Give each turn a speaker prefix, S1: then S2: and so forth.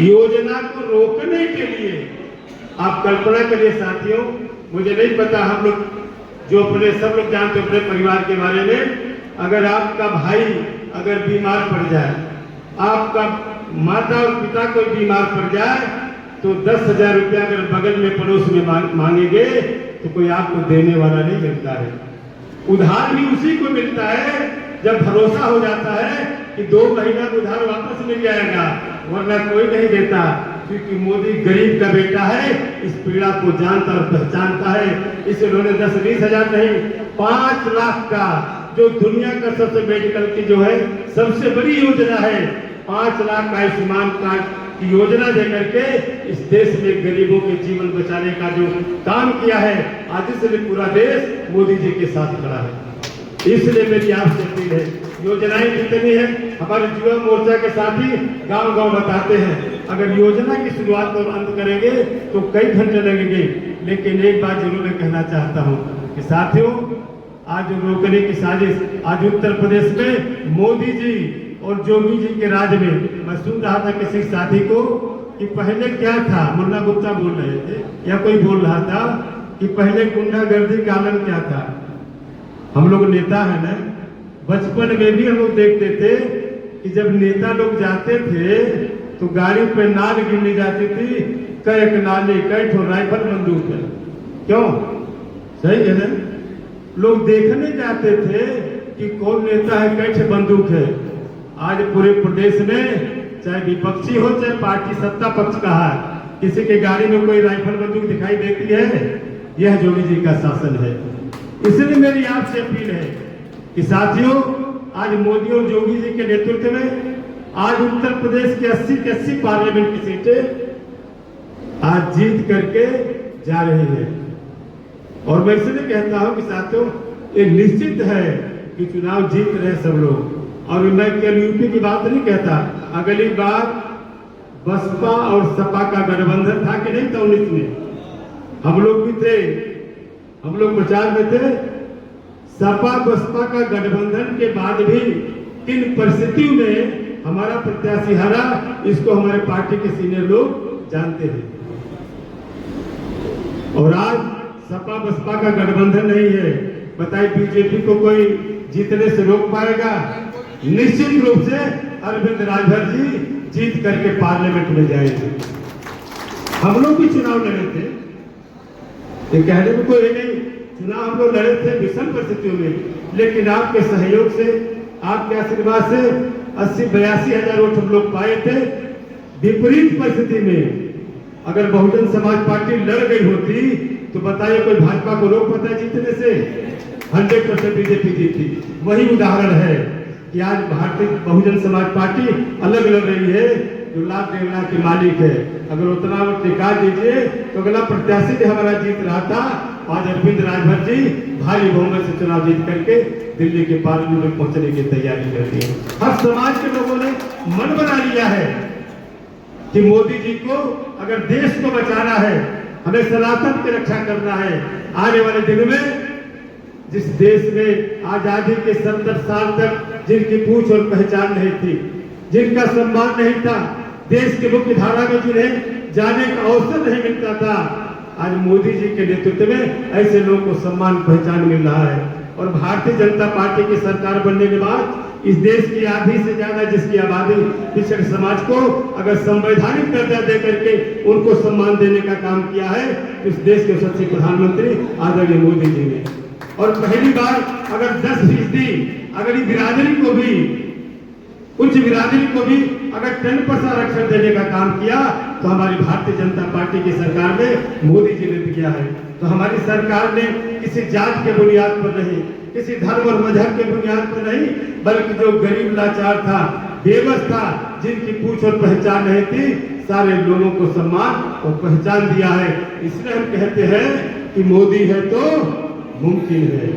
S1: योजना को रोकने के लिए आप कल्पना करिए साथियों, मुझे नहीं पता, हम लोग जो अपने सब लोग जानते हैं अपने परिवार के बारे में, अगर आपका भाई अगर बीमार पड़ जाए, आपका माता और पिता कोई बीमार पड़ जाए, तो 10,000 रुपया अगर बगल में पड़ोस में मांगेंगे तो कोई आपको देने वाला नहीं मिलता है। उधार भी उसी को मिलता है जब भरोसा हो जाता है कि 2 महीना में उधार वापस मिल जाएगा, वरना कोई नहीं देता। क्योंकि मोदी गरीब का बेटा है, इस पीड़ा को जानता और पहचानता है। इसे उन्होंने 10-20 हजार नहीं, 5 लाख का, जो दुनिया का सबसे मेडिकल की जो है सबसे बड़ी योजना है, 5 लाख का आयुष्मान कार्ड की योजना देकर के इस देश में गरीबों के जीवन बचाने का जो काम किया है, आज इसलिए पूरा देश मोदी जी के साथ खड़ा है। इसलिए मेरी आपसे अपील है, योजनाएं जितनी है हमारे युवा मोर्चा के साथी गांव-गांव बताते हैं, अगर योजना की शुरुआत और अंत करेंगे तो कई घंटे लगेंगे। लेकिन एक बात जरूर मैं कहना चाहता हूं कि साथियों, आज रोकने की साजिश आज उत्तर प्रदेश में मोदी जी और योगी जी के राज में, मैं सुन रहा था किसी साथी को कि पहले क्या था, मुन्ना गुप्ता बोल रहे थे या कोई बोल रहा था कि पहले गुंडागर्दी का आलम क्या था। हम लोग नेता है ना, बचपन में भी हम लोग देखते थे कि जब नेता लोग जाते थे तो गाड़ी पे नाल गिननी जाती थी, कई नाले कई ठो राइफल बंदूक है। क्यों? सही है ना, लोग देखने जाते थे कि कौन नेता है, कई ठो बंदूक है। आज पूरे प्रदेश में चाहे विपक्षी हो चाहे पार्टी सत्ता पक्ष का है, किसी के गाड़ी में कोई राइफल बंदूक दिखाई देती है, यह योगी जी का शासन है। इसलिए मेरी आपसे अपील है कि साथियों, आज मोदी और योगी जी के नेतृत्व में आज उत्तर प्रदेश के 80 के 80 पार्लियामेंट की सीटें आज जीत करके जा रही है। और मैं इसलिए कहता हूं कि साथियों, ये निश्चित है कि चुनाव जीत रहे सब लोग। और मैं केवल यूपी की बात नहीं कहता, अगली बार बसपा और सपा का गठबंधन था कि नहीं था 19 में, हम लोग भी थे, हम लोग प्रचार में थे। सपा बसपा का गठबंधन के बाद भी किन परिस्थितियों में हमारा प्रत्याशी हारा, इसको हमारे पार्टी के सीनियर लोग जानते हैं। और आज सपा बसपा का गठबंधन नहीं है, बताइए बीजेपी को कोई जीतने से रोक पाएगा? निश्चित रूप से अरविंद राजभर जी जीत करके पार्लियामेंट में जाएंगे। हम लोग भी चुनाव लड़े थे, ये कहने में कोई नहीं, चुनाव हम लोग लड़े थे विषम परिस्थितियों में, लेकिन आपके सहयोग से, आपके आशीर्वाद से 80-82 हजार वोट हम लोग पाए थे। विपरीत परिस्थिति में अगर बहुजन समाज पार्टी लड़ गई होती तो बताइए कोई भाजपा को रोक पाता जीतने से? 100% बीजेपी जीती। वही उदाहरण है कि आज भारतीय बहुजन समाज पार्टी अलग लड़ रही है, जो 1,00,000-1.5 लाख की मालिक है। अगर उतना वोट निकाल दीजिए तो अगला प्रत्याशी भी हमारा जीत रहा था। आज अरविंद राजभर जी भारी बहुमत से चुनाव जीत करके दिल्ली के पार्लियामेंट में पहुंचने की तैयारी कर रही है। हर समाज के लोगों ने मन बना लिया है कि मोदी जी को अगर देश को बचाना है, हमें सनातन की रक्षा करना है। आने वाले दिन में जिस देश में आजादी के 70 साल तक जिनकी पूछ और पहचान नहीं थी, जिनका सम्मान नहीं था, देश के मुख्य धारा में जिन्हें जाने का अवसर नहीं मिलता था, आज मोदी जी के नेतृत्व में ऐसे लोगों को सम्मान पहचान मिल रहा है। और भारतीय जनता पार्टी की सरकार बनने के बाद इस देश की आधी से ज्यादा जिसकी आबादी पिछड़े समाज को अगर संवैधानिक दर्जा दे करके उनको सम्मान देने का काम किया है, तो इस देश के यशस्वी प्रधानमंत्री आदरणीय मोदी जी ने। और पहली बार अगर 10% अगर इस बिरादरी को भी, उच्च बिरादरी को भी अगर 10% आरक्षण देने का काम किया तो हमारी भारतीय जनता पार्टी की सरकार ने, मोदी जी ने किया है। तो हमारी सरकार ने किसी जात के बुनियाद पर नहीं, किसी धर्म और मजहब के बुनियाद पर नहीं, बल्कि जो गरीब लाचार था, बेबस था, जिनकी पूछ और पहचान नहीं थी, सारे लोगों को सम्मान और पहचान दिया है। इसलिए हम कहते हैं कि मोदी है तो मुमकिन है।